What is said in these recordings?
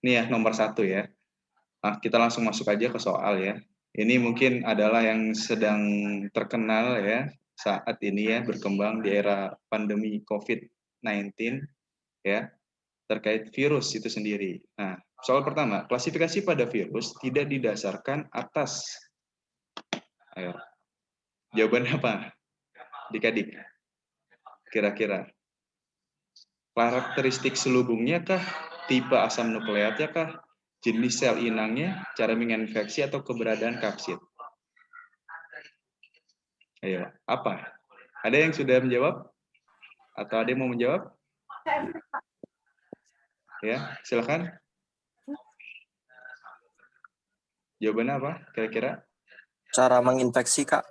Ini ya nomor 1 ya. Nah, kita langsung masuk aja ke soal ya. Ini mungkin adalah yang sedang terkenal ya saat ini ya, berkembang di era pandemi COVID-19 ya, terkait virus itu sendiri. Nah, soal pertama, klasifikasi pada virus tidak didasarkan atas, ayo, jawaban apa? Adik-adik, kira-kira karakteristik selubungnya kah, tipe asam nukleatnya kah, jenis sel inangnya, cara menginfeksi, atau keberadaan kapsid? Ayo, apa? Ada yang sudah menjawab? Atau ada yang mau menjawab? Ya, silakan. Jawabannya apa? Kira-kira? Cara menginfeksi, Kak.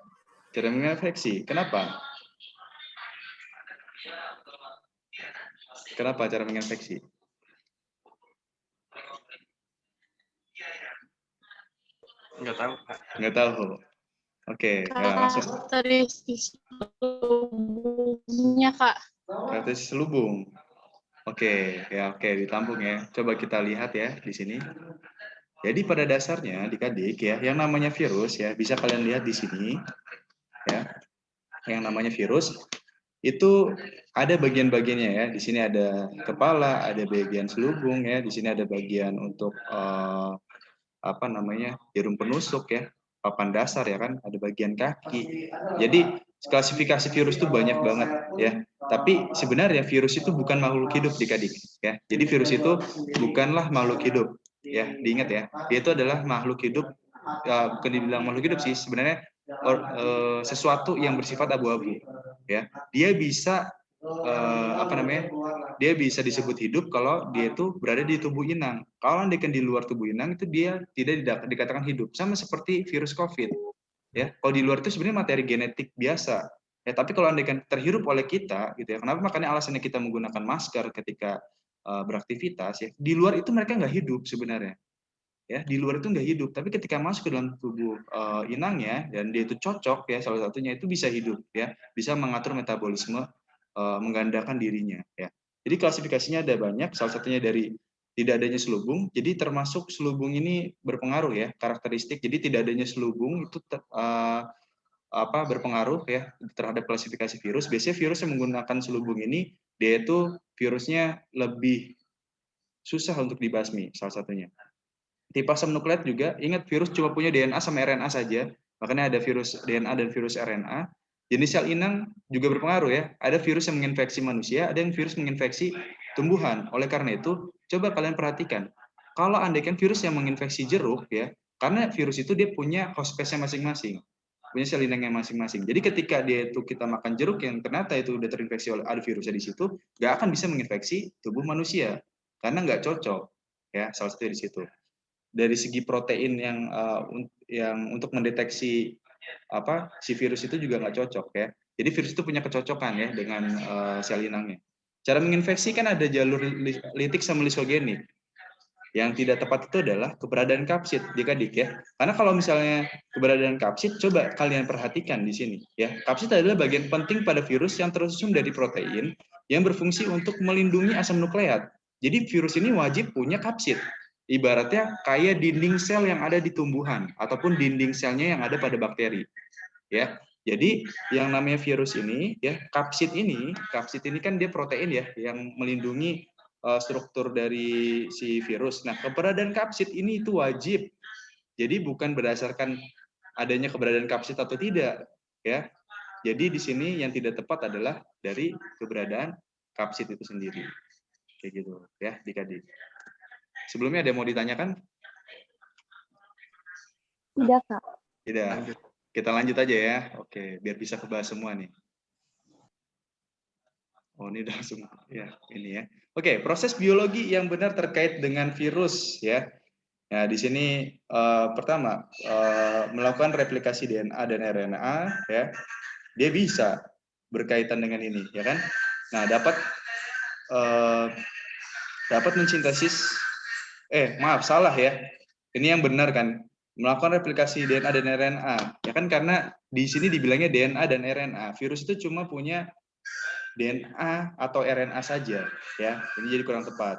Cara menginfeksi. Kenapa? Kenapa cara menginfeksi? Nggak tahu, Kak. Nggak tahu. Oke, ya, langsung. Karakteristik selubungnya, Kak. Karakteristik selubung. Oke, ya oke, ditampung ya. Coba kita lihat ya di sini. Jadi pada dasarnya adik-adik ya, yang namanya virus ya, bisa kalian lihat di sini ya. Yang namanya virus itu ada bagian-bagiannya ya. Di sini ada kepala, ada bagian selubung ya. Di sini ada bagian untuk apa namanya, jarum penusuk ya, papan dasar ya kan, ada bagian kaki. Jadi klasifikasi virus itu banyak banget ya. Tapi sebenarnya virus itu bukan makhluk hidup adik-adik ya. Jadi virus itu bukanlah makhluk hidup ya. Diingat ya, dia itu adalah makhluk hidup, bukan dibilang makhluk hidup sih sebenarnya, sesuatu yang bersifat abu-abu ya. Dia bisa apa namanya, dia bisa disebut hidup kalau dia itu berada di tubuh inang. Kalau dia di luar tubuh inang itu dia tidak dikatakan hidup. Sama seperti virus COVID ya. Kalau di luar itu sebenarnya materi genetik biasa ya, tapi kalau andai kan terhirup oleh kita gitu ya, kenapa makanya alasannya kita menggunakan masker ketika beraktivitas ya, di luar itu mereka nggak hidup sebenarnya ya, di luar itu nggak hidup, tapi ketika masuk ke dalam tubuh inangnya dan dia itu cocok ya, salah satunya itu bisa hidup ya, bisa mengatur metabolisme, menggandakan dirinya ya. Jadi klasifikasinya ada banyak, salah satunya dari tidak adanya selubung. Jadi termasuk selubung ini berpengaruh ya, karakteristik. Jadi tidak adanya selubung itu apa berpengaruh ya terhadap klasifikasi virus. Biasanya virus yang menggunakan selubung ini dia itu virusnya lebih susah untuk dibasmi, salah satunya. Tipe asam nukleat juga, ingat virus cuma punya DNA sama RNA saja, makanya ada virus DNA dan virus RNA. Jenis sel inang juga berpengaruh ya, ada virus yang menginfeksi manusia, ada yang virus menginfeksi tumbuhan. Oleh karena itu, coba kalian perhatikan, kalau andaikan virus yang menginfeksi jeruk ya, karena virus itu dia punya host space-nya masing-masing, punya sel inangnya masing-masing. Jadi ketika dia itu kita makan jeruk yang ternyata itu udah terinfeksi oleh ada virusnya di situ, nggak akan bisa menginfeksi tubuh manusia karena nggak cocok ya, salah satu di situ. Dari segi protein yang untuk mendeteksi apa si virus itu juga nggak cocok ya. Jadi virus itu punya kecocokan ya dengan sel inangnya. Cara menginfeksi kan ada jalur litik sama lisogenik. Yang tidak tepat itu adalah keberadaan kapsid, adik-adik ya. Karena kalau misalnya keberadaan kapsid, coba kalian perhatikan di sini ya. Kapsid adalah bagian penting pada virus yang tersusun dari protein yang berfungsi untuk melindungi asam nukleat. Jadi virus ini wajib punya kapsid. Ibaratnya kayak dinding sel yang ada di tumbuhan ataupun dinding selnya yang ada pada bakteri. Ya. Jadi yang namanya virus ini ya, kapsid ini kan dia protein ya yang melindungi struktur dari si virus. Nah, keberadaan kapsid ini itu wajib. Jadi bukan berdasarkan adanya keberadaan kapsid atau tidak, ya. Jadi di sini yang tidak tepat adalah dari keberadaan kapsid itu sendiri. Kayak gitu, ya, adik-adik. Sebelumnya ada yang mau ditanyakan? Tidak, Kak. Tidak. Kita lanjut aja ya. Oke, biar bisa kebahas semua nih. Oh, ini udah langsung ya, ini ya. Oke, proses biologi yang benar terkait dengan virus ya. Nah, di sini pertama melakukan replikasi DNA dan RNA ya. Dia bisa berkaitan dengan ini ya kan. Nah, dapat mensintesis maaf salah ya. Ini yang benar kan. Melakukan replikasi DNA dan RNA. Ya kan karena di sini dibilangnya DNA dan RNA. Virus itu cuma punya DNA atau RNA saja ya. Ini jadi kurang tepat.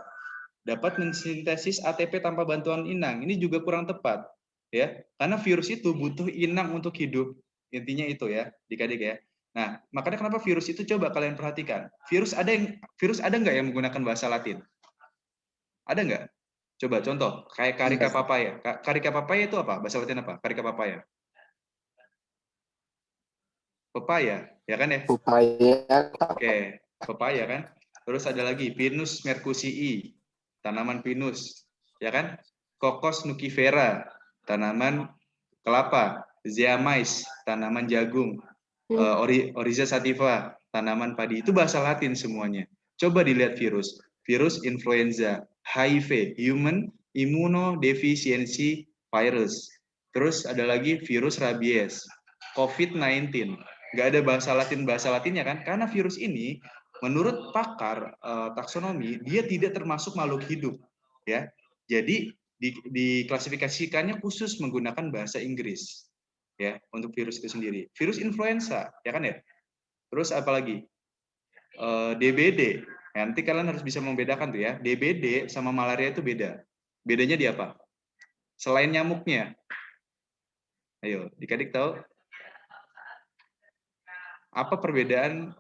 dapat mensintesis ATP tanpa bantuan inang. Ini juga kurang tepat, ya. Karena virus itu butuh inang untuk hidup. Intinya itu ya, adik-adik ya. Nah, makanya kenapa virus itu coba kalian perhatikan. Virus ada nggak yang menggunakan bahasa Latin? Ada nggak? Coba contoh, kayak Carica papaya. Carica papaya itu apa? Bahasa Latin apa? Carica papaya. Pepaya, ya kan ya? Upaya Kak. Oke, pepaya kan. Terus ada lagi Pinus mercusii, tanaman pinus, ya kan? Cocos nukifera, tanaman kelapa. Zeamais, tanaman jagung. Oryza sativa, tanaman padi. Itu bahasa Latin semuanya. Coba dilihat virus. Virus influenza, HIV, human immunodeficiency virus. Terus ada lagi virus rabies, COVID-19. Nggak ada bahasa Latinnya kan? Karena virus ini, menurut pakar taksonomi, dia tidak termasuk makhluk hidup, ya. Jadi diklasifikasikannya khusus menggunakan bahasa Inggris, ya, untuk virus itu sendiri. Virus influenza, ya kan ya. Terus apalagi DBD. Nanti kalian harus bisa membedakan tuh ya. DBD sama malaria itu beda. Bedanya di apa? Selain nyamuknya. Ayo, adik-adik tahu apa perbedaan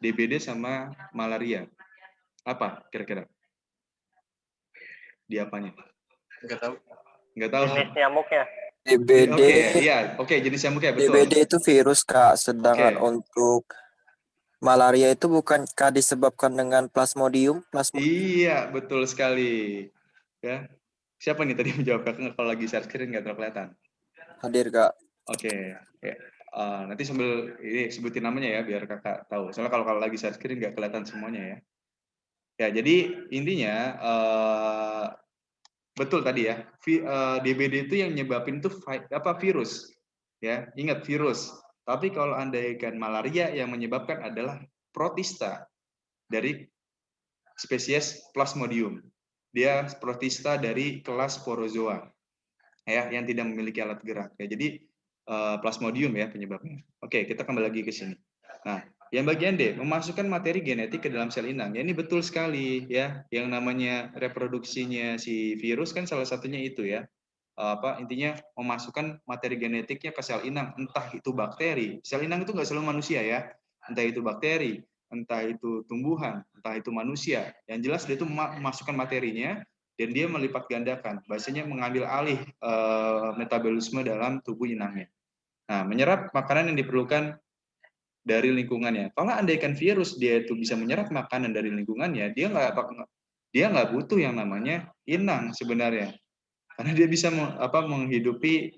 DBD sama malaria? Apa kira-kira? Di apanya? Nggak tahu. Nggak tahu. Jenis nyamuknya. DBD, Oke, iya, oke, jenis nyamuknya betul. DBD itu virus Kak, sedangkan Oke. untuk malaria itu bukankah disebabkan dengan plasmodium? Iya, betul sekali. Ya. Siapa nih tadi menjawab? Kakak kalau lagi share screen nggak terlalu kelihatan. Hadir Kak. Oke. Ya. Nanti sambil ini sebutin namanya ya biar kakak tahu. Soalnya kalau lagi share screen nggak kelihatan semuanya ya. Ya, jadi intinya betul tadi ya. DBD itu yang nyebabin itu virus. Ya, ingat virus. Tapi kalau andaikan malaria yang menyebabkan adalah protista dari spesies Plasmodium. Dia protista dari kelas Sporozoa, ya, yang tidak memiliki alat gerak. Ya, jadi Plasmodium ya penyebabnya. Oke, kita kembali lagi ke sini. Nah, yang bagian D, memasukkan materi genetik ke dalam sel inang. Ya, ini betul sekali ya. Yang namanya reproduksinya si virus kan salah satunya itu ya. Intinya memasukkan materi genetiknya ke sel inang, entah itu bakteri. Sel inang itu nggak selalu manusia ya. Entah itu bakteri, entah itu tumbuhan, entah itu manusia. Yang jelas dia itu memasukkan materinya dan dia melipat gandakan. Bahasanya mengambil alih metabolisme dalam tubuh inangnya. Nah, menyerap makanan yang diperlukan dari lingkungannya. Kalau andaikan virus dia itu bisa menyerap makanan dari lingkungannya, dia nggak butuh yang namanya inang sebenarnya, karena dia bisa menghidupi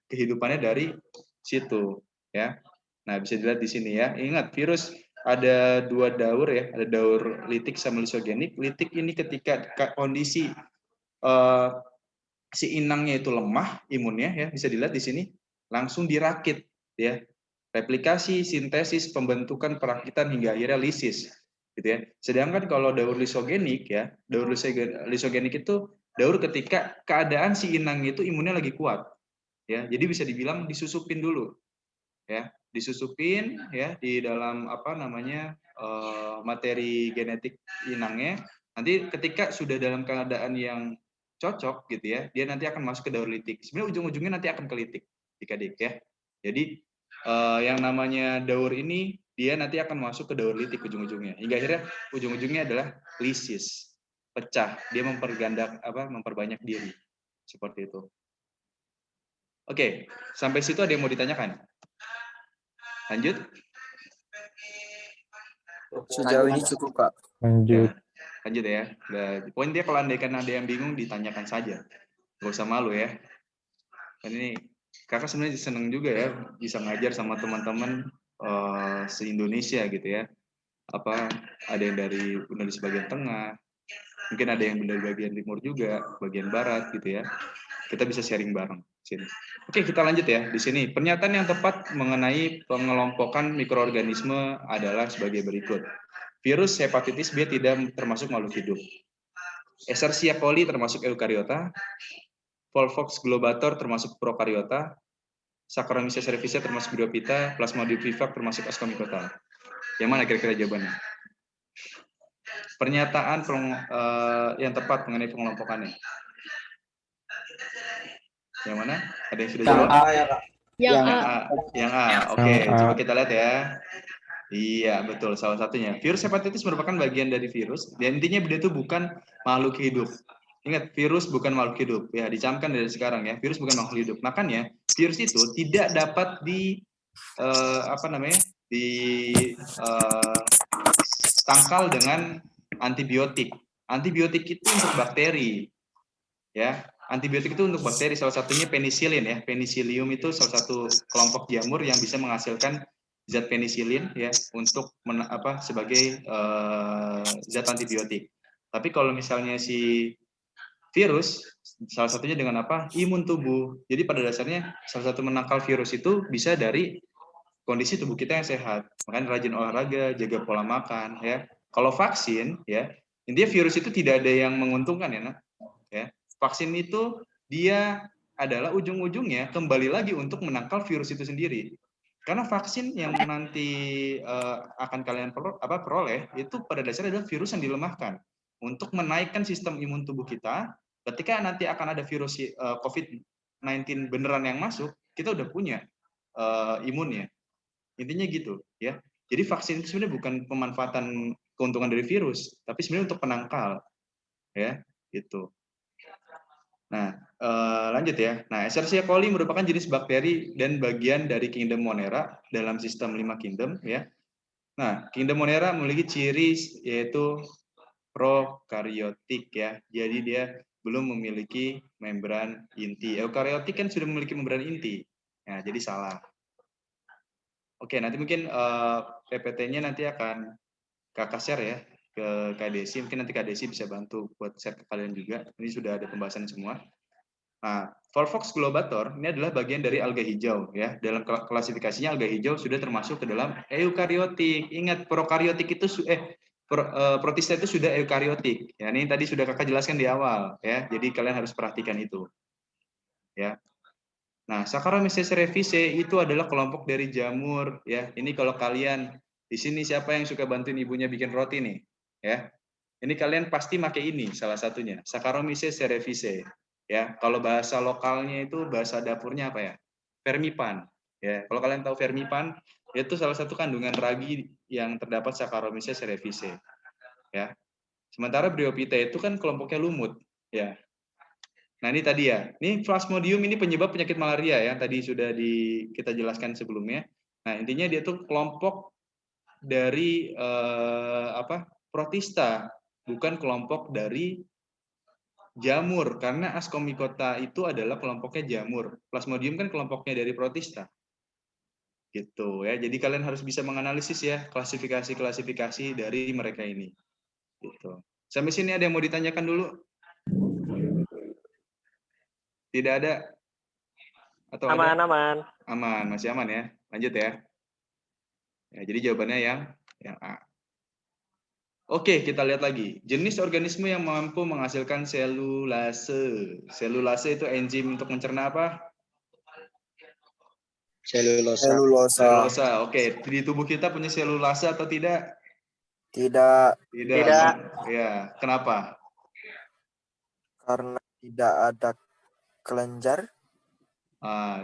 kehidupannya dari situ, ya. Nah, bisa dilihat di sini ya. Ingat, virus ada dua daur ya, ada daur litik sama lisogenik. Litik ini ketika kondisi si inangnya itu lemah imunnya ya, bisa dilihat di sini, langsung dirakit ya. Replikasi, sintesis, pembentukan, perakitan hingga akhirnya lisis gitu ya. Sedangkan kalau daur lisogenik ya, daur lisogenik itu daur ketika keadaan si inangnya itu imunnya lagi kuat ya. Jadi bisa dibilang disusupin dulu ya, disusupin ya di dalam materi genetik inangnya. Nanti ketika sudah dalam keadaan yang cocok gitu ya, dia nanti akan masuk ke daur litik. Sebenarnya ujung-ujungnya nanti akan ke litik, adik-adik ya. Jadi yang namanya daur ini dia nanti akan masuk ke daur litik ujung-ujungnya. Hingga akhirnya ujung-ujungnya adalah lisis, pecah. Dia memperbanyak diri. Seperti itu. Oke, sampai situ ada yang mau ditanyakan? Lanjut. Sejauh ini cukup Kak. Lanjut. Ya, lanjut ya. Poinnya kalau andaikan ada yang bingung ditanyakan saja. Gak usah malu ya. Dan ini kakak sebenarnya seneng juga ya bisa ngajar sama teman-teman se-Indonesia gitu ya. Ada yang dari Indonesia bagian tengah, mungkin ada yang dari bagian timur juga, bagian barat gitu ya. Kita bisa sharing bareng sini. Oke, kita lanjut ya di sini. Pernyataan yang tepat mengenai pengelompokan mikroorganisme adalah sebagai berikut. Virus hepatitis B tidak termasuk makhluk hidup. Escherichia coli termasuk eukariota. Volvox globator termasuk prokariota. Saccharomyces cerevisiae termasuk bryophyta. Plasmodium vivax termasuk ascomycota. Yang mana kira-kira jawabannya? pernyataan yang tepat mengenai pengelompokannya. Yang mana? Ada yang sudah jawab? Yang A. Yang A. Oke, coba kita lihat ya. Iya, betul. Salah satunya. Virus hepatitis merupakan bagian dari virus. Dan intinya dia itu bukan makhluk hidup. Ingat, virus bukan makhluk hidup. Ya, dicamkan dari sekarang ya. Virus bukan makhluk hidup. Makanya, virus itu tidak dapat tangkal dengan antibiotik. Antibiotik itu untuk bakteri. Ya, antibiotik itu untuk bakteri, salah satunya penisilin ya. Penicillium itu salah satu kelompok jamur yang bisa menghasilkan zat penisilin ya untuk sebagai zat antibiotik. Tapi kalau misalnya si virus, salah satunya dengan apa? Imun tubuh. Jadi pada dasarnya salah satu menangkal virus itu bisa dari kondisi tubuh kita yang sehat. Makanya rajin olahraga, jaga pola makan ya. Kalau vaksin ya, intinya virus itu tidak ada yang menguntungkan ya, nak. Ya. Vaksin itu dia adalah ujung-ujungnya kembali lagi untuk menangkal virus itu sendiri. Karena vaksin yang nanti akan kalian peroleh itu pada dasarnya adalah virus yang dilemahkan untuk menaikkan sistem imun tubuh kita. Ketika nanti akan ada virus COVID-19 beneran yang masuk, kita udah punya imunnya. Intinya gitu ya. Jadi vaksin itu sebenarnya bukan pemanfaatan keuntungan dari virus, tapi sebenarnya untuk penangkal ya, gitu. Nah, lanjut ya. Nah, Escherichia coli merupakan jenis bakteri dan bagian dari kingdom Monera dalam sistem 5 kingdom ya. Nah, kingdom Monera memiliki ciri yaitu prokaryotik ya. Jadi dia belum memiliki membran inti. Eukaryotik kan sudah memiliki membran inti. Nah, jadi salah. Oke, nanti mungkin PPT-nya nanti akan Kakak share ya ke Kak Desi. Mungkin nanti Kak Desi bisa bantu buat share ke kalian juga. Ini sudah ada pembahasan semua. Nah, Volvox globator ini adalah bagian dari alga hijau ya. Dalam klasifikasinya alga hijau sudah termasuk ke dalam eukariotik. Ingat prokariotik itu protista itu sudah eukariotik. Ya, ini tadi sudah Kakak jelaskan di awal ya. Jadi kalian harus perhatikan itu. Ya. Nah, Saccharomyces cerevisiae itu adalah kelompok dari jamur ya. Ini kalau kalian di sini siapa yang suka bantuin ibunya bikin roti nih? Ya. Ini kalian pasti pakai ini salah satunya, Saccharomyces cerevisiae. Ya, kalau bahasa lokalnya itu bahasa dapurnya apa ya? Vermipan. Ya, kalau kalian tahu vermipan, itu salah satu kandungan ragi yang terdapat Saccharomyces cerevisiae. Ya. Sementara Bryophyta itu kan kelompoknya lumut, ya. Nah, ini tadi ya. Ini Plasmodium ini penyebab penyakit malaria ya, tadi sudah kita jelaskan sebelumnya. Nah, intinya dia tuh kelompok dari protista, bukan kelompok dari jamur, karena Ascomycota itu adalah kelompoknya jamur. Plasmodium kan kelompoknya dari protista. Gitu ya. Jadi kalian harus bisa menganalisis ya klasifikasi-klasifikasi dari mereka ini. Gitu. Sampai sini ada yang mau ditanyakan dulu? Tidak ada? Atau aman, ada? aman. Aman, masih aman ya. Lanjut ya. Ya, jadi jawabannya yang A. Oke, kita lihat lagi. Jenis organisme yang mampu menghasilkan selulase. Selulase itu enzim untuk mencerna apa? Selulosa. Oke, di tubuh kita punya selulase atau tidak? Tidak. Tidak. Ya, kenapa? Karena tidak ada kelenjar.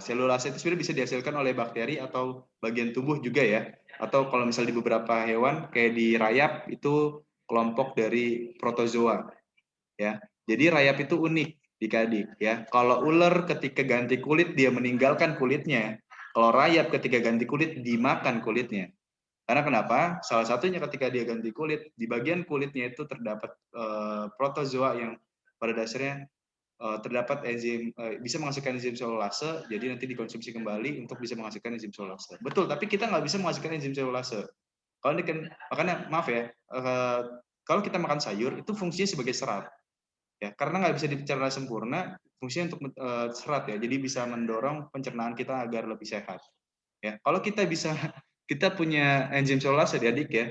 Selulase itu sebenarnya bisa dihasilkan oleh bakteri atau bagian tubuh juga ya. Atau kalau misalnya di beberapa hewan kayak di rayap itu kelompok dari protozoa. Ya. Jadi rayap itu unik di Kadik ya. Kalau ular ketika ganti kulit dia meninggalkan kulitnya. Kalau rayap ketika ganti kulit dimakan kulitnya. Karena kenapa? Salah satunya ketika dia ganti kulit, di bagian kulitnya itu terdapat protozoa yang pada dasarnya terdapat enzim bisa menghasilkan enzim selulase, jadi nanti dikonsumsi kembali untuk bisa menghasilkan enzim selulase. Betul, tapi kita nggak bisa menghasilkan enzim selulase. Kalau makanya maaf ya, kalau kita makan sayur itu fungsinya sebagai serat, ya karena nggak bisa dicerna sempurna, fungsinya untuk serat ya, jadi bisa mendorong pencernaan kita agar lebih sehat. Ya, kalau kita punya enzim selulase adik ya,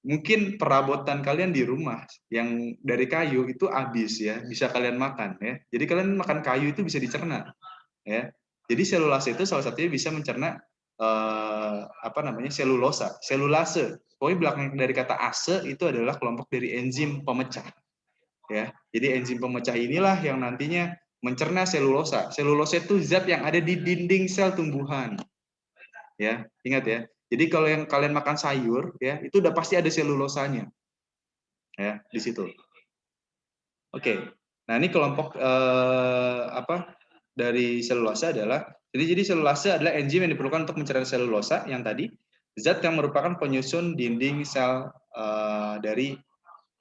mungkin perabotan kalian di rumah yang dari kayu itu habis ya, bisa kalian makan ya. Jadi kalian makan kayu itu bisa dicerna ya. Jadi selulase itu salah satunya bisa mencerna apa namanya selulosa, selulase. Pokoknya belakang dari kata ase itu adalah kelompok dari enzim pemecah. Ya, jadi enzim pemecah inilah yang nantinya mencerna selulosa. Selulosa itu zat yang ada di dinding sel tumbuhan. Ya, ingat ya. Jadi kalau yang kalian makan sayur, ya itu udah pasti ada selulosanya. Ya, di situ. Oke. Nah, ini kelompok apa dari selulosa adalah jadi selulase adalah enzim yang diperlukan untuk mencerna selulosa yang tadi zat yang merupakan penyusun dinding sel dari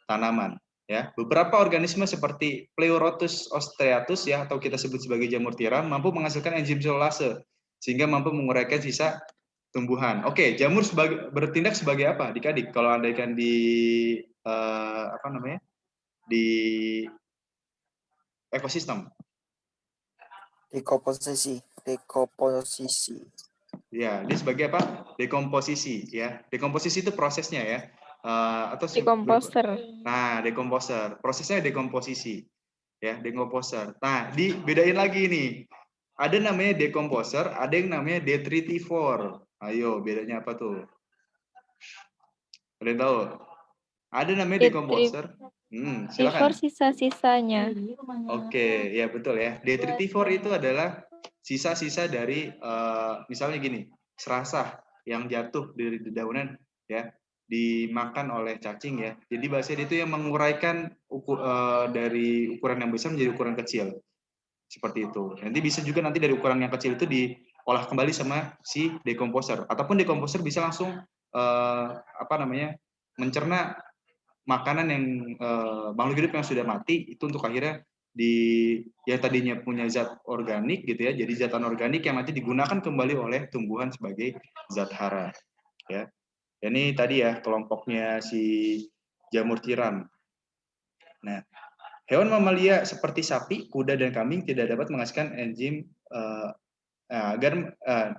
tanaman. Ya, beberapa organisme seperti Pleurotus ostreatus ya atau kita sebut sebagai jamur tiram mampu menghasilkan enzim selulase sehingga mampu menguraikan sisa tumbuhan. Oke, jamur bertindak sebagai apa? Adik-adik, kalau andaikan di apa namanya? Di ekosistem. Dekomposisi. Ya, dia sebagai apa? Dekomposisi ya. Dekomposisi itu prosesnya ya. Atau Dekomposer. nah, dekomposer. Prosesnya dekomposisi. Ya, dekomposer. Nah, dibedain lagi nih. Ada namanya dekomposer, ada yang namanya detritivore. Ayo, bedanya apa tuh? Kalian tahu? Ada namanya dekomposer. Silakan. Sisa-sisanya. Oke, ya betul ya. Detritivore itu adalah sisa-sisa dari misalnya gini, serasah yang jatuh dari dedaunan ya, dimakan oleh cacing ya. Jadi bahasanya itu yang menguraikan dari ukuran yang besar menjadi ukuran kecil. Seperti itu. Nanti bisa juga nanti dari ukuran yang kecil itu diolah kembali sama si dekomposer ataupun dekomposer bisa langsung apa namanya? Mencerna makanan yang makhluk hidup yang sudah mati itu untuk akhirnya yang tadinya punya zat organik gitu ya, jadi zat anorganik yang nanti digunakan kembali oleh tumbuhan sebagai zat hara ya. Ini tadi ya kelompoknya si jamur tiram. Nah, hewan mamalia seperti sapi, kuda dan kambing tidak dapat menghasilkan enzim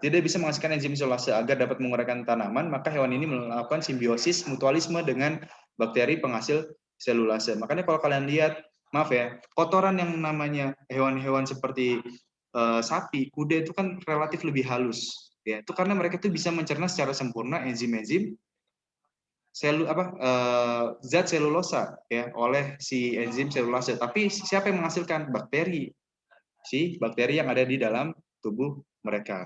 tidak bisa menghasilkan enzim isolase agar dapat menguraikan tanaman, maka hewan ini melakukan simbiosis mutualisme dengan bakteri penghasil selulase. Makanya kalau kalian lihat, maaf ya, kotoran yang namanya hewan-hewan seperti sapi, kuda itu kan relatif lebih halus. Ya, itu karena mereka itu bisa mencerna secara sempurna enzim-enzim zat selulosa ya oleh si enzim selulase. Tapi siapa yang menghasilkan? Bakteri. Si bakteri yang ada di dalam tubuh mereka.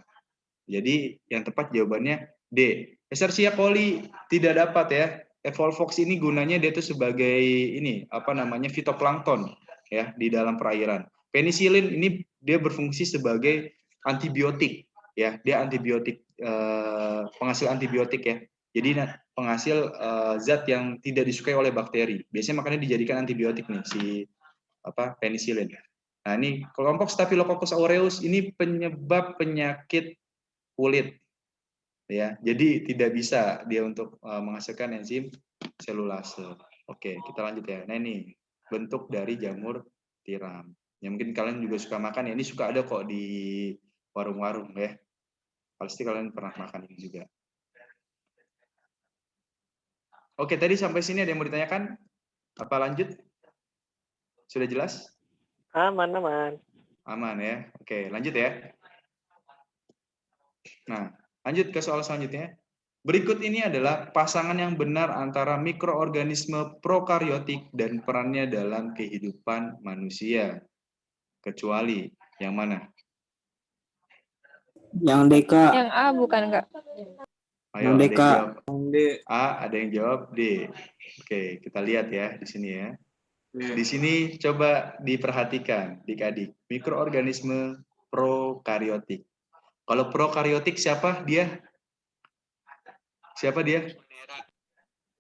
Jadi yang tepat jawabannya D. Escherichia coli tidak dapat ya. Evolvox ini gunanya dia itu sebagai ini apa namanya fitoplankton ya di dalam perairan. Penisilin ini dia berfungsi sebagai antibiotik ya. Dia antibiotik penghasil antibiotik ya. Jadi penghasil zat yang tidak disukai oleh bakteri. Biasanya makanya dijadikan antibiotik nih si penisilin. Nah, ini kelompok Staphylococcus aureus ini penyebab penyakit kulit ya. Jadi tidak bisa dia untuk menghasilkan enzim selulase. Oke, kita lanjut ya. Nah, ini bentuk dari jamur tiram. Ya mungkin kalian juga suka makan ya. Ini suka ada kok di warung-warung ya. Pasti kalian pernah makan ini juga. Oke, tadi sampai sini ada yang mau ditanyakan? Apa lanjut? Sudah jelas? Aman, aman. Aman ya. Oke, lanjut ya. Nah, lanjut ke soal selanjutnya. Berikut ini adalah pasangan yang benar antara mikroorganisme prokariotik dan perannya dalam kehidupan manusia. Kecuali yang mana? Yang D, Kak. Yang A bukan, Kak? Ayo, Yang D, ada yang Kak. jawab A, ada yang jawab D. Oke, kita lihat ya di sini ya. Di sini coba diperhatikan, adik-adik. Mikroorganisme prokariotik. Kalau prokariotik siapa dia? Siapa dia?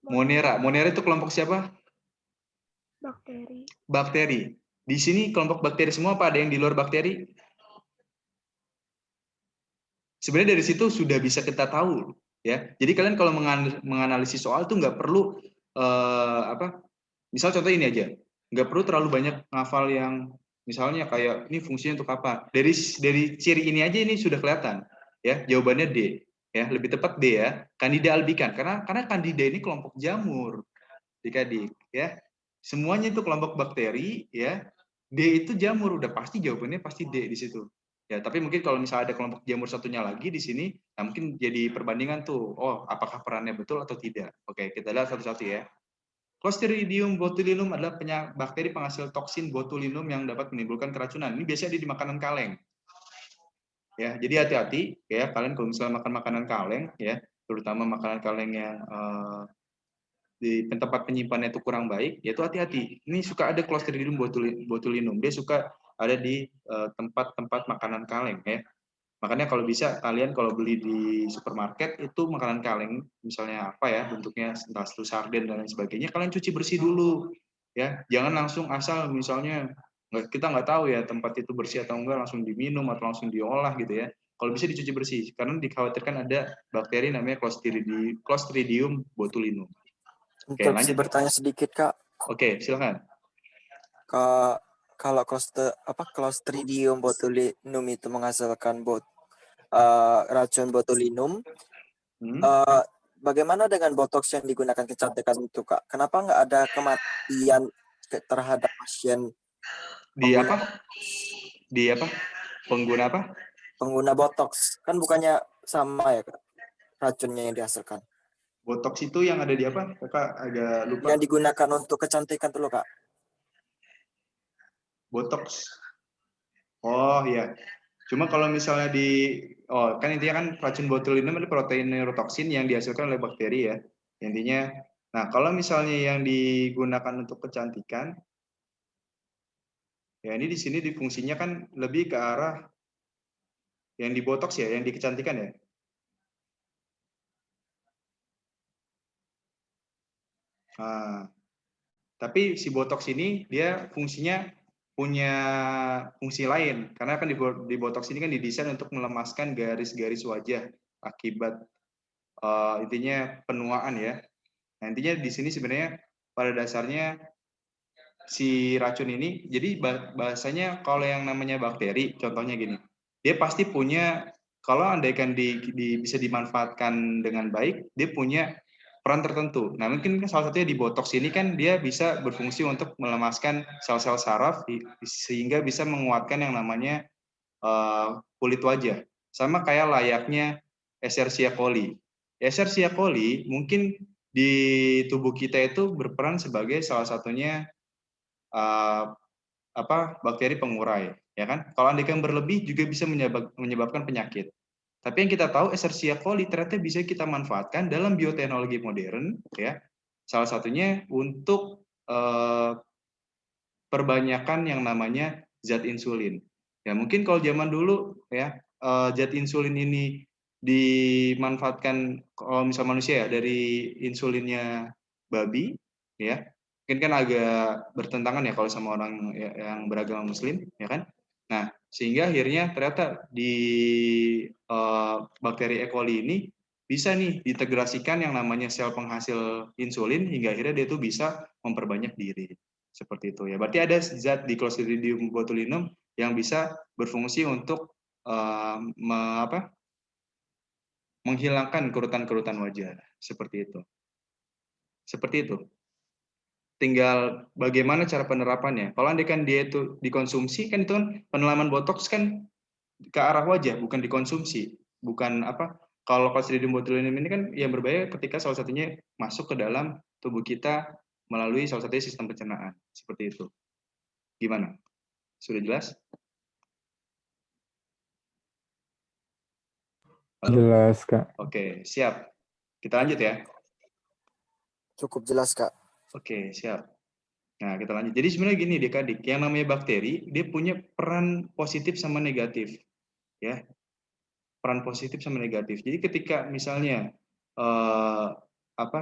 Monera. Monera itu kelompok siapa? Bakteri. Bakteri. Di sini kelompok bakteri semua apa? Ada yang di luar bakteri? Sebenarnya dari situ sudah bisa kita tahu ya. Jadi kalian kalau menganalisis soal itu nggak perlu misal contoh ini aja, nggak perlu terlalu banyak ngafal yang misalnya kayak ini fungsinya untuk apa. Dari ciri ini aja ini sudah kelihatan ya. Jawabannya D ya, lebih tepat D ya. Candida albicans karena Candida ini kelompok jamur adik-adik ya. Semuanya itu kelompok bakteri ya. D itu jamur, udah pasti jawabannya pasti D di situ. Ya, tapi mungkin kalau misalnya ada kelompok jamur satunya lagi di sini, nah mungkin jadi perbandingan tuh, oh apakah perannya betul atau tidak. Oke, kita lihat satu-satu ya. Clostridium botulinum adalah bakteri penghasil toksin botulinum yang dapat menimbulkan keracunan. Ini biasanya ada di makanan kaleng. Ya, jadi hati-hati ya kalian kalau misalnya makan makanan kaleng ya, terutama makanan kaleng yang di tempat penyimpanannya itu kurang baik, yaitu hati-hati. Ini suka ada Clostridium botulinum. Dia suka ada di tempat-tempat makanan kaleng ya. Makanya kalau bisa kalian kalau beli di supermarket itu makanan kaleng, misalnya apa ya bentuknya entah itu sarden dan lain sebagainya, kalian cuci bersih dulu ya. Jangan langsung asal misalnya kita nggak tahu ya tempat itu bersih atau enggak langsung diminum atau langsung diolah gitu ya. Kalau bisa dicuci bersih karena dikhawatirkan ada bakteri namanya Clostridium botulinum. Oke, Untuk lanjut. bertanya sedikit Kak, Oke, silakan. kalau Clostridium botulinum itu menghasilkan racun botulinum, Hmm. bagaimana dengan botox yang digunakan kecantikan itu Kak? Kenapa nggak ada kematian terhadap pasien Di pengguna apa? Di apa? Pengguna apa? pengguna botox? Kan bukannya sama ya Kak, racunnya yang dihasilkan? Botox itu yang ada di apa? Kakak agak lupa. Yang digunakan untuk kecantikan tuh loh Kak. Botox. Oh iya. Cuma kalau misalnya kan intinya kan racun botulinum ada protein neurotoksin yang dihasilkan oleh bakteri ya. Intinya, nah kalau misalnya yang digunakan untuk kecantikan, ya ini di sini di fungsinya kan lebih ke arah yang di botox ya, yang dikecantikan ya. Nah, tapi si botox ini dia fungsinya punya fungsi lain karena kan di botox ini kan didesain untuk melemaskan garis-garis wajah akibat intinya penuaan ya. Nah, intinya di sini sebenarnya pada dasarnya si racun ini, jadi bahasanya kalau yang namanya bakteri, contohnya gini, dia pasti punya, kalau andaikan bisa dimanfaatkan dengan baik, dia punya peran tertentu. Nah, mungkin salah satunya di botox ini kan dia bisa berfungsi untuk melemaskan sel-sel saraf sehingga bisa menguatkan yang namanya kulit wajah. Sama kayak layaknya Escherichia coli. Escherichia coli mungkin di tubuh kita itu berperan sebagai salah satunya bakteri pengurai, ya kan? Kalau andaikan berlebih juga bisa menyebabkan penyakit. Tapi yang kita tahu Escherichia coli ternyata bisa kita manfaatkan dalam bioteknologi modern, ya. Salah satunya untuk perbanyakan yang namanya zat insulin. Ya mungkin kalau zaman dulu ya zat insulin ini dimanfaatkan kalau misal manusia ya dari insulinnya babi ya mungkin kan agak bertentangan ya kalau sama orang yang beragama muslim ya kan. Nah sehingga akhirnya ternyata di bakteri E. coli ini bisa nih diintegrasikan yang namanya sel penghasil insulin hingga akhirnya dia itu bisa memperbanyak diri. Seperti itu ya. Berarti ada zat di Clostridium botulinum yang bisa berfungsi untuk menghilangkan kerutan-kerutan wajah. Seperti itu. Seperti itu. Tinggal bagaimana cara penerapannya. Kalau andaikan dia itu dikonsumsi, kan itu kan penelaman botox kan ke arah wajah, bukan dikonsumsi. Bukan apa, kalau Clostridium botulinum ini kan yang berbahaya ketika salah satunya masuk ke dalam tubuh kita melalui salah satunya sistem pencernaan. Seperti itu. Gimana? Sudah jelas? Halo? Jelas, Kak. Oke, siap. Kita lanjut ya. Cukup jelas Kak. Oke, siap. Nah, kita lanjut. Jadi sebenarnya gini Adik-adik, yang namanya bakteri, dia punya peran positif sama negatif. Ya, peran positif sama negatif. Jadi ketika misalnya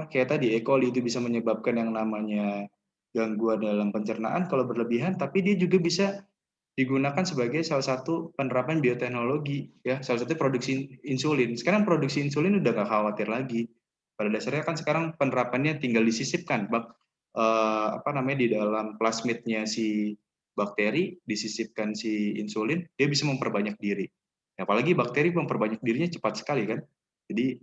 kayak tadi E. coli itu bisa menyebabkan yang namanya gangguan dalam pencernaan kalau berlebihan, tapi dia juga bisa digunakan sebagai salah satu penerapan bioteknologi ya, salah satu produksi insulin. Sekarang produksi insulin udah nggak khawatir lagi. Pada dasarnya kan sekarang penerapannya tinggal disisipkan di dalam plasmidnya si bakteri, disisipkan si insulin, dia bisa memperbanyak diri. Apalagi bakteri memperbanyak dirinya cepat sekali kan. Jadi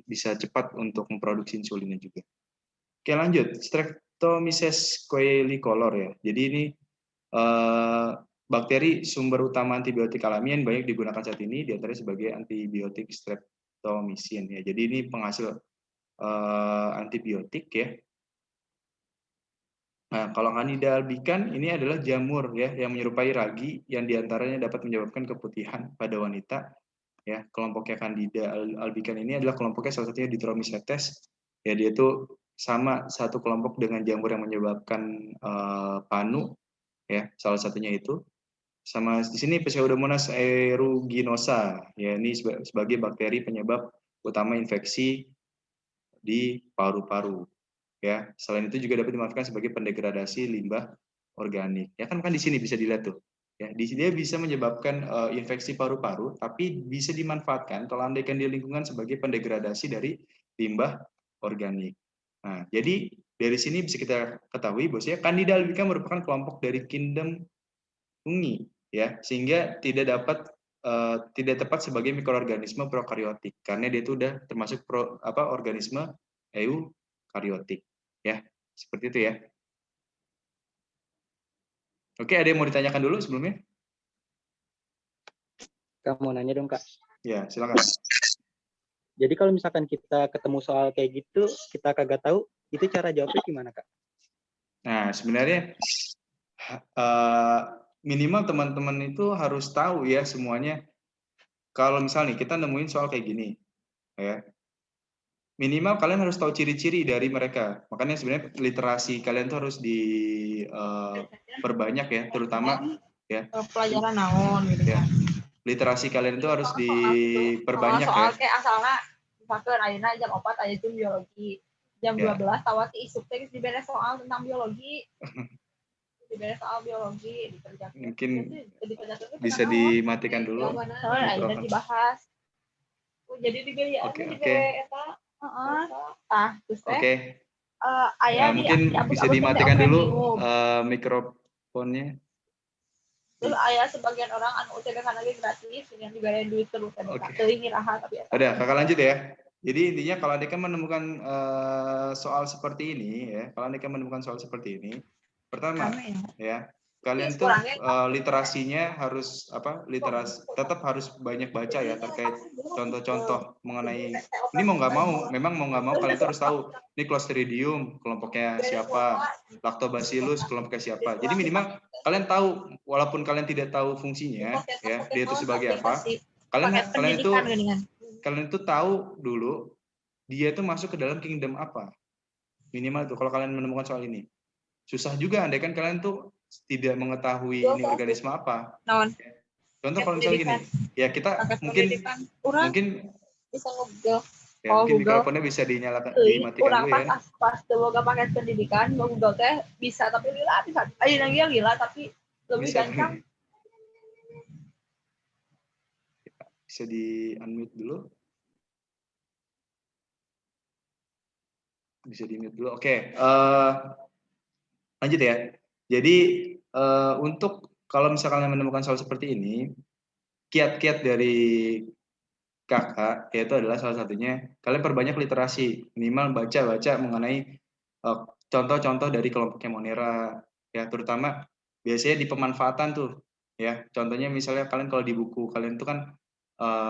bisa cepat untuk memproduksi insulinnya juga. Oke, lanjut. Streptomyces coelicolor ya. Jadi ini bakteri sumber utama antibiotik alami yang banyak digunakan saat ini diantaranya sebagai antibiotik streptomycin ya. Jadi ini penghasil antibiotik ya. Nah, kalau Candida albicans ini adalah jamur ya yang menyerupai ragi yang diantaranya dapat menyebabkan keputihan pada wanita ya. Kelompoknya Candida albicans ini adalah kelompoknya salah satunya Dichromycetes ya, dia itu sama satu kelompok dengan jamur yang menyebabkan panu ya, salah satunya itu. Sama di sini Pseudomonas aeruginosa ya, ini sebagai bakteri penyebab utama infeksi di paru-paru ya. Selain itu juga dapat dimanfaatkan sebagai pendegradasi limbah organik ya, kan di sini bisa dilihat tuh ya, dia bisa menyebabkan infeksi paru-paru, tapi bisa dimanfaatkan kalau andaikan di lingkungan sebagai pendegradasi dari limbah organik. Nah, jadi dari sini bisa kita ketahui bahwasanya Candida albicans merupakan kelompok dari kingdom fungi ya, sehingga tidak tepat sebagai mikroorganisme prokariotik karena dia itu udah termasuk organisme eukariotik ya. Seperti itu ya. Oke, ada yang mau ditanyakan dulu sebelumnya? Kak, mau nanya dong, Kak. Ya, silakan. Jadi kalau misalkan kita ketemu soal kayak gitu, kita kagak tahu, itu cara jawabnya gimana, Kak? Nah, sebenarnya minimal teman-teman itu harus tahu ya semuanya. Kalau misalnya kita nemuin soal kayak gini, ya, minimal kalian harus tahu ciri-ciri dari mereka. Makanya sebenarnya literasi kalian tuh harus diperbanyak ya, terutama ya. Pelajaran naon gitu Ya. kan. Literasi kalian itu harus diperbanyak soal ya. kayak asalnya misalkan ayeuna jam 4 aya jam biologi. Jam Ya. 12 tawati isuk teh dibere soal tentang biologi. Dibere soal biologi dikerjakan. Mungkin bisa dimatikan dulu. Ayeuna dibahas. Jadi dibeli Oke. eta. Terus teh. Oke. Aya mungkin bisa dimatikan dulu mikrofonnya. Terus aya sebagian orang anu UTBK lagi gratis yang diberi duit ke UTBK. Teuing iraha tapi eta. Udah, Kakak lanjut ya. Jadi intinya kalau Anda menemukan soal seperti ini ya, kalau Anda menemukan soal seperti ini, pertama ya, kalian tuh literasinya harus tetap harus banyak baca ya terkait contoh-contoh mengenai ini mau nggak mau kalian tuh harus tahu ini Clostridium kelompoknya siapa, Lactobacillus kelompoknya siapa. Jadi minimal kalian tahu walaupun kalian tidak tahu fungsinya ya, dia itu sebagai apa. Kalian itu tahu dulu dia itu masuk ke dalam kingdom apa. Minimal itu kalau kalian menemukan soal ini. Susah juga andai kan kalian tuh tidak mengetahui ini organisme apa. Contoh kalau misalnya gini, ya kita mungkin bisa Google. Ya, mungkin mikrofonnya bisa dimatikan dulu ya. Pas boga paket pendidikan, Google teh bisa tapi lila bisa. Lila tapi lebih gampang. Bisa di unmute dulu. Bisa di mute dulu. Oke. Lanjut ya. Jadi untuk kalau misalkan kalian menemukan soal seperti ini, kiat-kiat dari kakak yaitu adalah salah satunya kalian perbanyak literasi, minimal baca mengenai contoh-contoh dari kelompoknya Monera ya, terutama biasanya di pemanfaatan tuh ya. Contohnya misalnya kalian kalau di buku kalian itu kan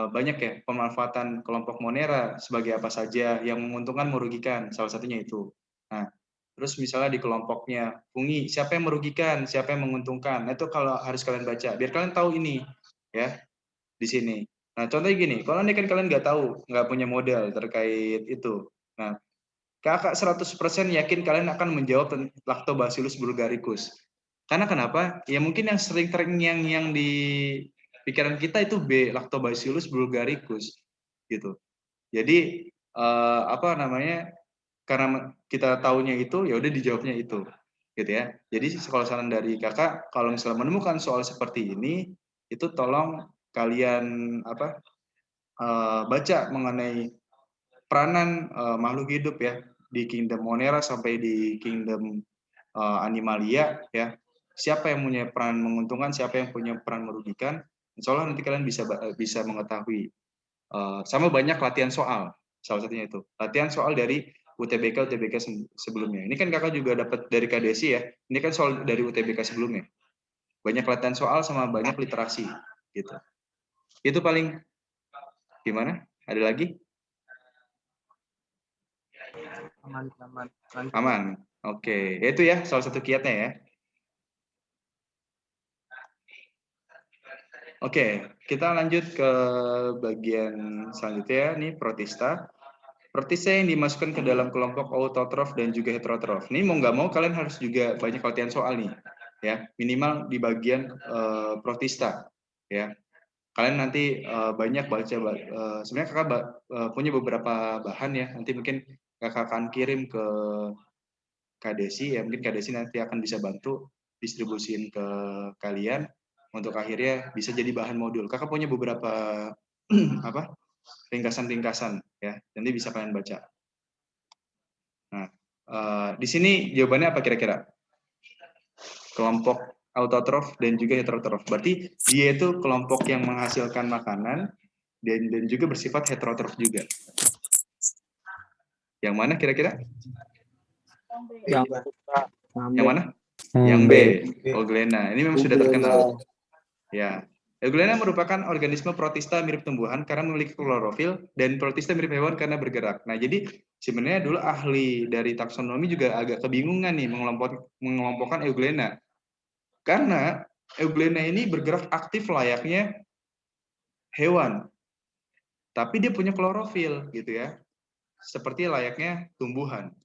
banyak ya pemanfaatan kelompok Monera sebagai apa saja yang menguntungkan merugikan, salah satunya itu. Nah, terus misalnya di kelompoknya fungi, siapa yang merugikan, siapa yang menguntungkan. Nah, itu kalau harus kalian baca, biar kalian tahu ini ya di sini. Nah, contohnya gini, kalau ini kan kalian nggak tahu, nggak punya model terkait itu. Nah, kakak 100% yakin kalian akan menjawab tentang Lactobacillus bulgaricus. Karena kenapa? Ya mungkin yang sering yang di pikiran kita itu B, Lactobacillus bulgaricus gitu. Jadi karena kita taunya itu, ya udah dijawabnya itu, gitu ya. Jadi kalau saran dari kakak, kalau misalnya menemukan soal seperti ini, itu tolong kalian baca mengenai peranan makhluk hidup ya di kingdom Monera sampai di kingdom Animalia ya. Siapa yang punya peran menguntungkan, siapa yang punya peran merugikan. Insya Allah nanti kalian bisa mengetahui. Sama banyak latihan soal, salah satunya itu latihan soal dari UTBK sebelumnya. Ini kan kakak juga dapat dari KDSI ya. Ini kan soal dari UTBK sebelumnya. banyak latihan soal sama banyak literasi gitu. Itu paling gimana? Ada lagi? Aman. Oke, itu ya salah satu kiatnya ya. Oke, kita lanjut ke bagian selanjutnya nih, protista. Protista yang dimasukkan ke dalam kelompok autotrof dan juga heterotrof. Ini mau nggak mau kalian harus juga banyak latihan soal nih, ya minimal di bagian protista, ya. Kalian nanti banyak baca, sebenarnya kakak punya beberapa bahan ya. Nanti mungkin kakak akan kirim ke Kak Desi ya, mungkin Kak Desi nanti akan bisa bantu distribusin ke kalian untuk akhirnya bisa jadi bahan modul. Kakak punya beberapa apa ringkasan-ringkasan ya, nanti bisa kalian baca. Nah, di sini jawabannya apa kira-kira? Kelompok autotrof dan juga heterotrof. Berarti dia itu kelompok yang menghasilkan makanan dan juga bersifat heterotrof juga. Yang mana kira-kira? Yang mana? Yang B. Euglena. Ini memang sudah terkenal. Ya. Euglena merupakan organisme protista mirip tumbuhan karena memiliki klorofil dan protista mirip hewan karena bergerak. Nah, jadi sebenarnya dulu ahli dari taksonomi juga agak kebingungan nih mengelompokkan Euglena. Karena Euglena ini bergerak aktif layaknya hewan. Tapi dia punya klorofil gitu ya. Seperti layaknya tumbuhan.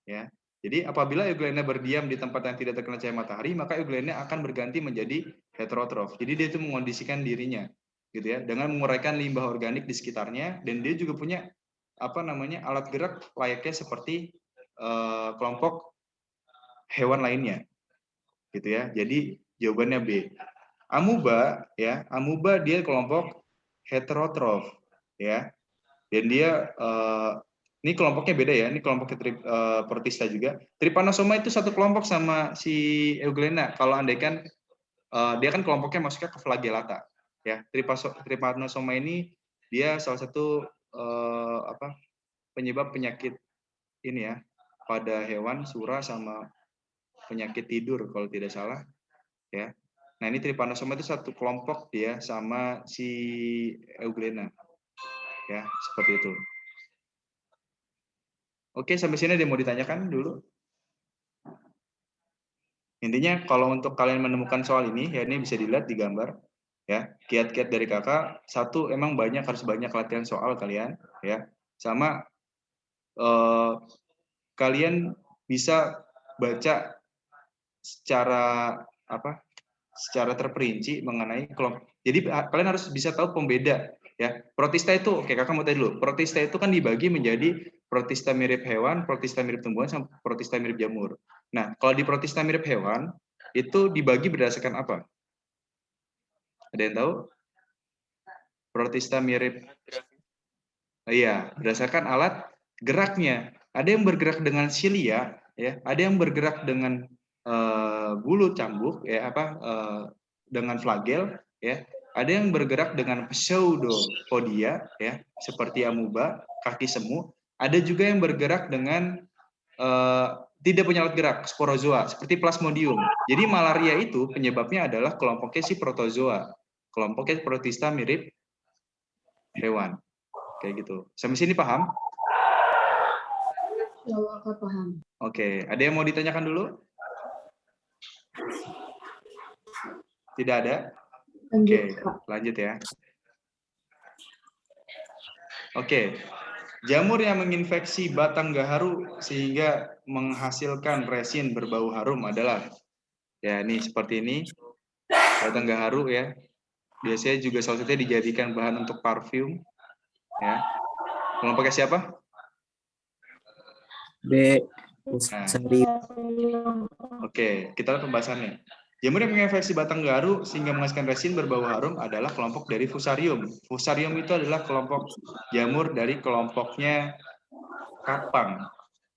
Ya. Jadi apabila Euglena berdiam di tempat yang tidak terkena cahaya matahari, maka Euglena akan berganti menjadi heterotrof. Jadi dia itu mengondisikan dirinya, gitu ya, dengan menguraikan limbah organik di sekitarnya, dan dia juga punya alat gerak layaknya seperti kelompok hewan lainnya, gitu ya. Jadi jawabannya B. Amuba, ya, amuba dia kelompok heterotrof, ya, dan dia ini kelompoknya beda ya, ini kelompoknya protista juga. Trypanosoma itu satu kelompok sama si Euglena. Kalau andaikan dia kan kelompoknya masuknya ke flagellata, ya. Trypanosoma ini dia salah satu penyebab penyakit ini ya pada hewan, sura sama penyakit tidur kalau tidak salah, ya. Nah ini Trypanosoma itu satu kelompok dia sama si Euglena, ya seperti itu. Oke, sampai sini ada yang mau ditanyakan dulu? Intinya kalau untuk kalian menemukan soal ini, ya ini bisa dilihat di gambar. Ya, kiat-kiat dari kakak, satu emang harus banyak latihan soal kalian, ya. Sama kalian bisa baca secara secara terperinci mengenai kelompok. Jadi kalian harus bisa tahu pembeda. Ya, protista itu, oke kakak mau tanya dulu. Protista itu kan dibagi menjadi protista mirip hewan, protista mirip tumbuhan, sama protista mirip jamur. Nah, kalau di protista mirip hewan itu dibagi berdasarkan apa? Ada yang tahu? Protista mirip, iya, berdasarkan alat geraknya. Ada yang bergerak dengan silia, ya. Ada yang bergerak dengan bulu cambuk, ya dengan flagel, ya. Ada yang bergerak dengan pseudopodia, ya, seperti amuba, kaki semu. Ada juga yang bergerak dengan tidak punya alat gerak, sporozoa, seperti plasmodium. Jadi malaria itu penyebabnya adalah kelompoknya si protozoa, kelompoknya protista mirip hewan, kayak gitu. Sampai sini paham? Ya, paham. Oke, ada yang mau ditanyakan dulu? Tidak ada? Oke, lanjut ya. Oke, jamur yang menginfeksi batang gaharu sehingga menghasilkan resin berbau harum adalah, ya ini seperti ini, batang gaharu ya. Biasanya juga salah satunya dijadikan bahan untuk parfum. Ya. Kelompoknya siapa? B. Nah. Oke, kita lihat pembahasannya. Jamur yang menginfeksi batang gaharu sehingga menghasilkan resin berbau harum adalah kelompok dari Fusarium. Fusarium itu adalah kelompok jamur dari kelompoknya kapang,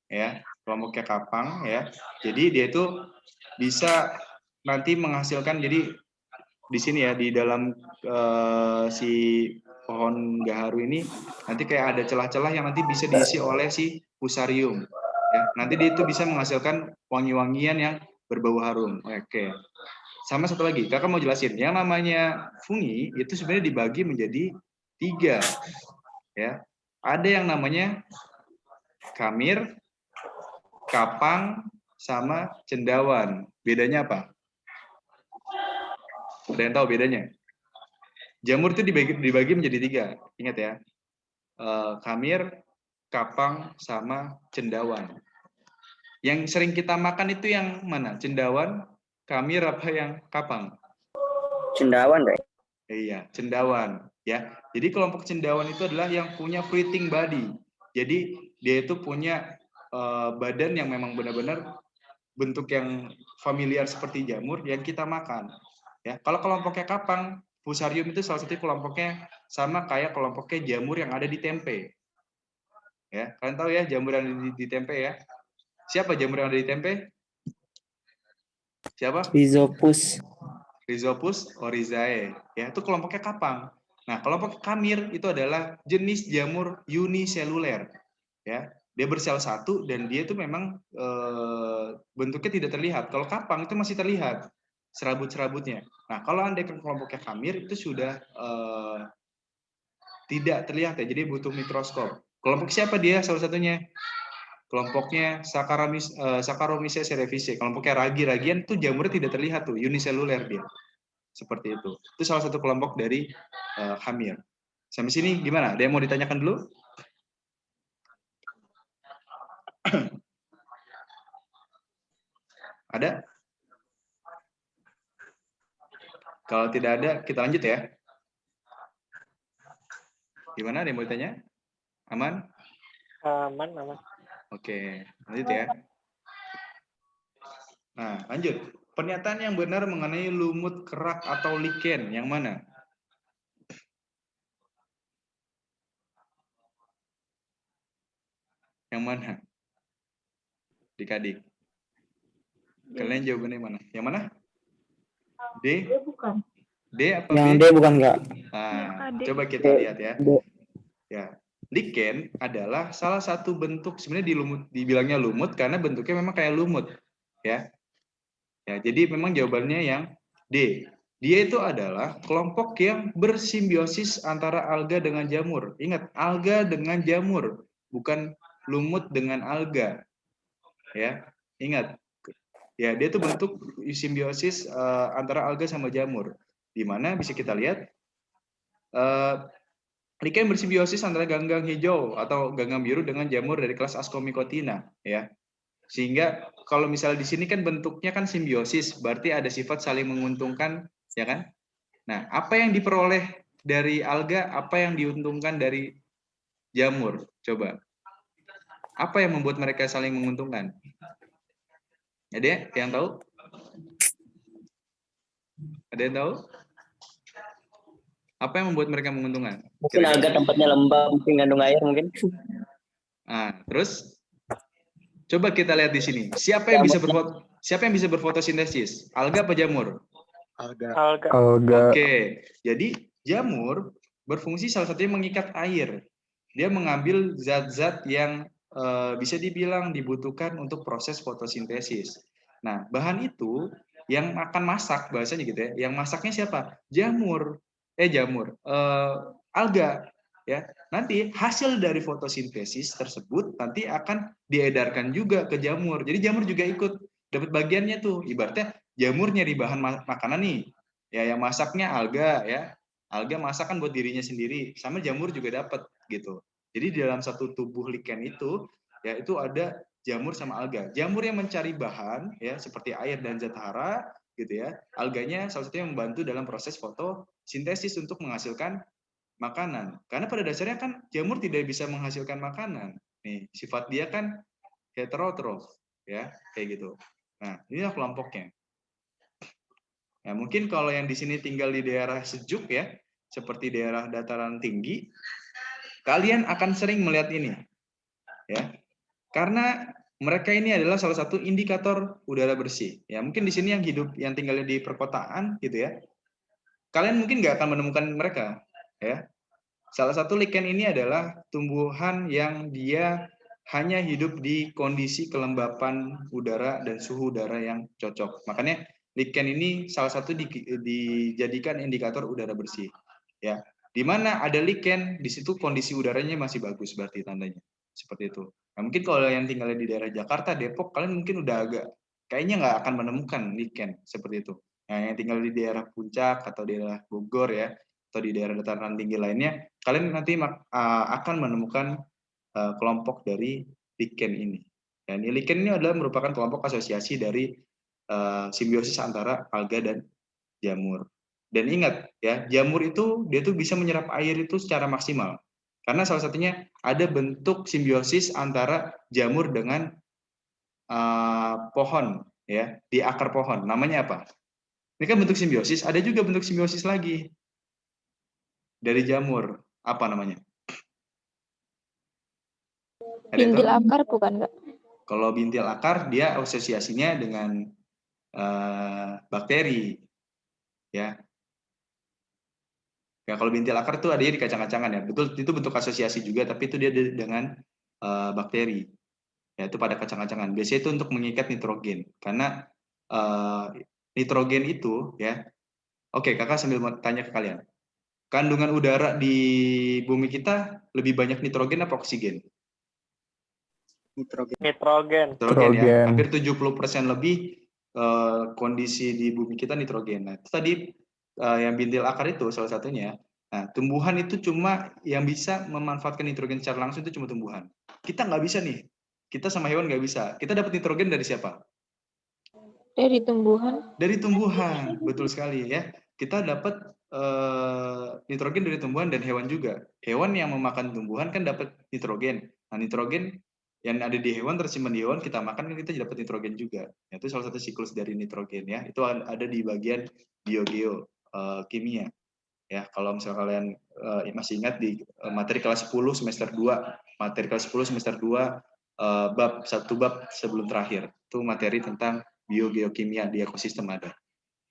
ya, kelompoknya kapang, ya. Jadi dia itu bisa nanti menghasilkan, jadi di sini ya di dalam si pohon gaharu ini nanti kayak ada celah-celah yang nanti bisa diisi oleh si Fusarium. Ya, nanti dia itu bisa menghasilkan wangi-wangian yang berbau harum. Oke. sama satu lagi, kakak mau jelasin. Yang namanya fungi itu sebenarnya dibagi menjadi 3. Ya, ada yang namanya kamir, kapang, sama cendawan. Bedanya apa? Ada yang tahu bedanya? Jamur itu dibagi menjadi 3. Ingat ya. Kamir, kapang, sama cendawan. Yang sering kita makan itu yang mana? Cendawan, kamir, apa yang kapang? Cendawan, Kak. Iya, cendawan. Ya, jadi kelompok cendawan itu adalah yang punya fruiting body. Jadi dia itu punya badan yang memang benar-benar bentuk yang familiar seperti jamur yang kita makan. Ya, kalau kelompoknya kapang, Fusarium itu salah satu kelompoknya sama kayak kelompoknya jamur yang ada di tempe. Ya, kalian tahu ya jamur yang di tempe ya? Siapa jamur yang ada di tempe? Siapa? Rhizopus. Rhizopus oryzae. Ya, itu kelompoknya kapang. Nah, kelompok kamir itu adalah jenis jamur uniseluler. Ya, dia bersel satu dan dia itu memang bentuknya tidak terlihat. Kalau kapang itu masih terlihat serabut-serabutnya. Nah, kalau andai kelompoknya kamir itu sudah tidak terlihat ya, jadi butuh mikroskop. Kelompok siapa dia salah satunya? Kelompoknya Saccharomyces cerevisiae. Kelompoknya ragi-ragian itu jamurnya tidak terlihat tuh, uniseluler dia. Seperti itu. Itu salah satu kelompok dari kamir. Sampai sini gimana? Ada yang mau ditanyakan dulu? Ada? Kalau tidak ada, kita lanjut ya. Gimana? Ada yang mau ditanya? Aman? Aman. Oke, lanjut ya. Nah, lanjut. Pernyataan yang benar mengenai lumut, kerak, atau lichen, yang mana? Yang mana? Adik-adik. Kalian jawabannya mana? Yang mana? D? Bukan. D apa Yang B? D bukan, Kak. Nah, Yang A, D. coba kita D. lihat ya. D. Ya, lichen adalah salah satu bentuk, sebenarnya dibilangnya lumut karena bentuknya memang kayak lumut, ya. Ya, jadi memang jawabannya yang D. Dia itu adalah kelompok yang bersimbiosis antara alga dengan jamur. Ingat, alga dengan jamur, bukan lumut dengan alga. Ya, ingat. Ya, dia itu bentuk simbiosis antara alga sama jamur. Di mana bisa kita lihat lichen bersimbiosis antara ganggang hijau atau ganggang biru dengan jamur dari kelas Ascomycotina, ya. Sehingga kalau misalnya di sini kan bentuknya kan simbiosis, berarti ada sifat saling menguntungkan, ya kan? Nah, apa yang diperoleh dari alga, apa yang diuntungkan dari jamur? Coba. Apa yang membuat mereka saling menguntungkan? Ada yang tahu? Ada yang tahu? Apa yang membuat mereka menguntungkan? Mungkin alga tempatnya lembab, mungkin ngandung air mungkin. Nah, terus coba kita lihat di sini. Siapa yang bisa berfotosintesis? Alga apa jamur? Alga. Oke. Jadi jamur berfungsi salah satunya mengikat air. Dia mengambil zat-zat yang bisa dibilang dibutuhkan untuk proses fotosintesis. Nah, bahan itu yang akan masak bahasanya gitu ya. Yang masaknya siapa? Alga, ya. Nanti hasil dari fotosintesis tersebut nanti akan diedarkan juga ke jamur. Jadi jamur juga ikut dapat bagiannya tuh. Ibaratnya jamur nyari bahan makanan nih. Ya, yang masaknya alga ya. Alga masak kan buat dirinya sendiri, sama jamur juga dapat gitu. Jadi di dalam satu tubuh lichen itu ya itu ada jamur sama alga. Jamur yang mencari bahan ya seperti air dan zat hara gitu ya. Alganya salah satunya membantu dalam proses fotosintesis untuk menghasilkan makanan. Karena pada dasarnya kan jamur tidak bisa menghasilkan makanan. Nih, sifat dia kan heterotrof ya, kayak gitu. Nah, inilah kelompoknya. Nah, mungkin kalau yang di sini tinggal di daerah sejuk ya, seperti daerah dataran tinggi, kalian akan sering melihat ini. Ya. Karena mereka ini adalah salah satu indikator udara bersih. Ya, mungkin di sini yang tinggal di perkotaan gitu ya. Kalian mungkin nggak akan menemukan mereka, ya. Salah satu lichen ini adalah tumbuhan yang dia hanya hidup di kondisi kelembapan udara dan suhu udara yang cocok. Makanya lichen ini salah satu dijadikan indikator udara bersih. Ya, di mana ada lichen, di situ kondisi udaranya masih bagus berarti tandanya. Seperti itu. Nah, mungkin kalau yang tinggal di daerah Jakarta, Depok, kalian mungkin udah agak kayaknya nggak akan menemukan lichen seperti itu. Nah, yang tinggal di daerah Puncak atau daerah Bogor ya, atau di daerah dataran tinggi lainnya, kalian nanti akan menemukan kelompok dari lichen ini. Dan lichen ini adalah merupakan kelompok asosiasi dari simbiosis antara alga dan jamur. Dan ingat ya, jamur itu dia tuh bisa menyerap air itu secara maksimal. Karena salah satunya ada bentuk simbiosis antara jamur dengan pohon ya, di akar pohon. Namanya apa? Ini kan bentuk simbiosis, ada juga bentuk simbiosis lagi dari jamur. Apa namanya? Bintil akar bukan Kak? Kalau bintil akar dia asosiasinya dengan bakteri, ya. Ya kalau bintil akar itu adanya di kacang-kacangan ya, betul itu bentuk asosiasi juga, tapi itu dia dengan bakteri, ya itu pada kacang-kacangan. Biasanya itu untuk mengikat nitrogen, karena nitrogen itu ya. Oke, kakak sambil mau tanya ke kalian, kandungan udara di bumi kita lebih banyak nitrogen apa oksigen? Nitrogen. Nitrogen ya, hampir 70% lebih kondisi di bumi kita nitrogen. Nah, itu tadi yang bintil akar itu salah satunya. Nah, tumbuhan itu cuma yang bisa memanfaatkan nitrogen secara langsung itu cuma tumbuhan. Kita nggak bisa nih. Kita sama hewan nggak bisa. Kita dapat nitrogen dari siapa? Dari tumbuhan. Dari tumbuhan, betul sekali ya. Kita dapat nitrogen dari tumbuhan dan hewan juga. Hewan yang memakan tumbuhan kan dapat nitrogen. Nah, nitrogen yang ada di hewan tersimpan di hewan, kita makan kan kita dapat nitrogen juga. Nah, itu salah satu siklus dari nitrogen ya. Itu ada di bagian biogeo kimia. Ya, kalau misalnya kalian masih ingat di materi kelas 10 semester 2, materi kelas 10 semester 2 bab sebelum terakhir. Itu materi tentang biogeokimia di ekosistem ada.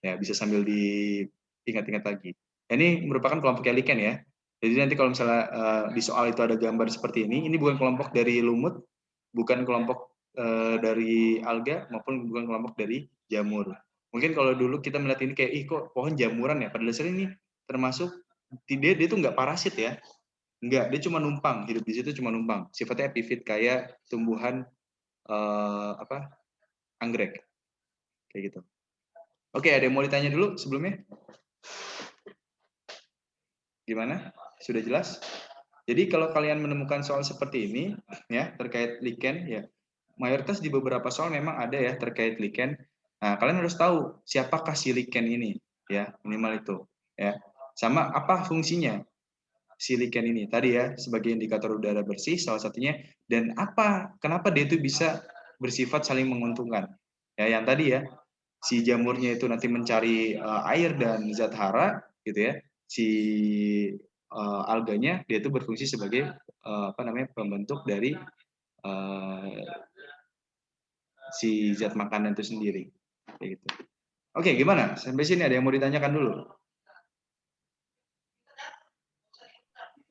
Ya, bisa sambil diingat-ingat lagi. Ini merupakan kelompok lichen ya. Jadi nanti kalau misalnya di soal itu ada gambar seperti ini bukan kelompok dari lumut, bukan kelompok dari alga, maupun bukan kelompok dari jamur. Mungkin kalau dulu kita melihat ini kayak, kok pohon jamuran ya? Pada dasarnya ini termasuk, dia tuh nggak parasit ya. Enggak, dia cuma numpang, hidup di situ cuma numpang. Sifatnya epifit kayak tumbuhan anggrek. Kayak gitu. Oke, ada yang mau ditanya dulu sebelumnya? Gimana? Sudah jelas? Jadi kalau kalian menemukan soal seperti ini ya terkait lichen ya, mayoritas di beberapa soal memang ada ya terkait lichen. Nah, kalian harus tahu siapakah si lichen ini ya, minimal itu ya. Sama apa fungsinya si lichen ini tadi ya, sebagai indikator udara bersih salah satunya, dan kenapa dia itu bisa bersifat saling menguntungkan. Ya, yang tadi ya, si jamurnya itu nanti mencari air dan zat hara gitu ya. Si alganya dia itu berfungsi sebagai pembentuk dari si zat makanan itu sendiri. Kayak gitu. Oke, gimana? Sampai sini ada yang mau ditanyakan dulu?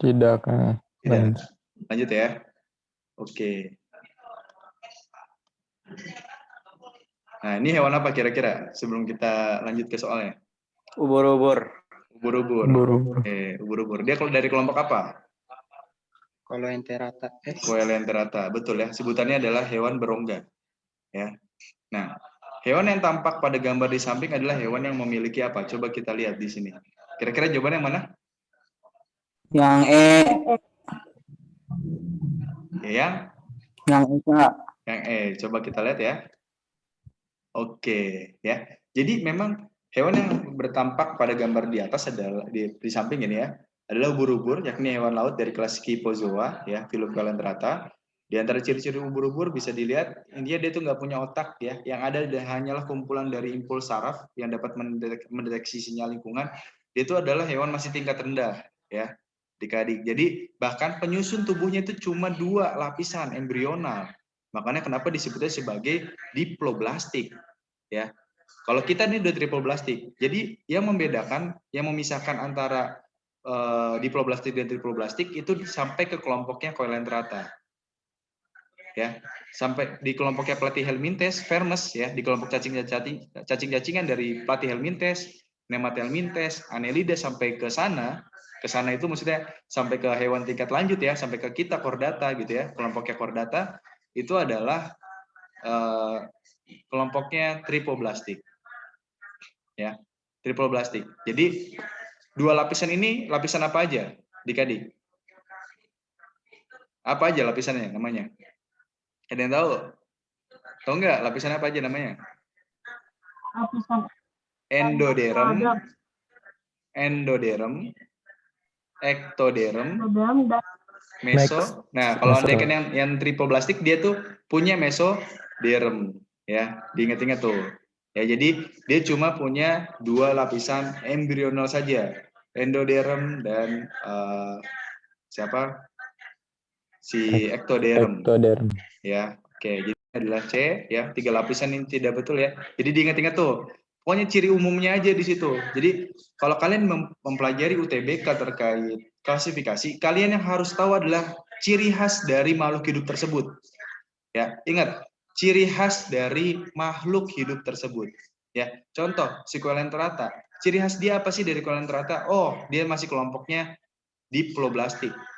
Tidak. Tidak. Lanjut ya. Oke. Nah, ini hewan apa kira-kira sebelum kita lanjut ke soalnya? Ubur-ubur. Ubur-ubur. Ubur-ubur. Dia kalau dari kelompok apa? Coelenterata. Coelenterata. Betul ya. Sebutannya adalah hewan berongga. Ya. Nah, hewan yang tampak pada gambar di samping adalah hewan yang memiliki apa? Coba kita lihat di sini. Kira-kira jawabannya yang mana? Yang E. Ya, Yang E, Kak. yang E. Coba kita lihat ya. Oke, ya. Jadi memang hewan yang bertampak pada gambar di atas adalah di samping ini ya, adalah ubur-ubur, yakni hewan laut dari kelas Scyphozoa, ya, filum Coelenterata. Di antara ciri-ciri ubur-ubur bisa dilihat, intinya dia tuh nggak punya otak ya, yang ada hanyalah kumpulan dari impuls saraf yang dapat mendeteksi sinyal lingkungan. Dia itu adalah hewan masih tingkat rendah, ya, adik-adik. Jadi bahkan penyusun tubuhnya itu cuma 2 lapisan embrional. Makanya kenapa disebutnya sebagai diploblastik, ya. Kalau kita ini udah triploblastik. Jadi yang membedakan, yang memisahkan antara diploblastik dan triploblastik itu sampai ke kelompoknya Coelenterata. ya, sampai di kelompoknya Platyhelminthes, Vermes ya, di kelompok cacing-cacingan dari Platyhelminthes, Nemathelminthes, Annelida sampai ke sana itu maksudnya sampai ke hewan tingkat lanjut ya, sampai ke kita Chordata gitu ya, kelompoknya Chordata itu adalah kelompoknya Tripoblastik. Ya, Tripoblastik. Jadi dua lapisan ini lapisan apa aja, Dik-adik? Apa aja lapisannya namanya? Ada yang tahu? Tahu nggak lapisan apa aja namanya? Lapisan Endoderm, ectoderm, meso. Nah, kalau anda kan yang tripoblastik dia tuh punya mesoderm, ya, diingat-ingat tuh. Ya, jadi dia cuma punya dua lapisan embrional saja, endoderm dan si ectoderm. Ya, oke. Jadi adalah C, ya, 3 lapisan ini tidak betul ya. Jadi diingat-ingat tuh. Pokoknya ciri umumnya aja di situ. Jadi kalau kalian mempelajari UTBK terkait klasifikasi, kalian yang harus tahu adalah ciri khas dari makhluk hidup tersebut. Ya, ingat, ciri khas dari makhluk hidup tersebut. Ya, contoh si Coelenterata. Ciri khas dia apa sih dari Coelenterata? Oh, dia masih kelompoknya diploblastik.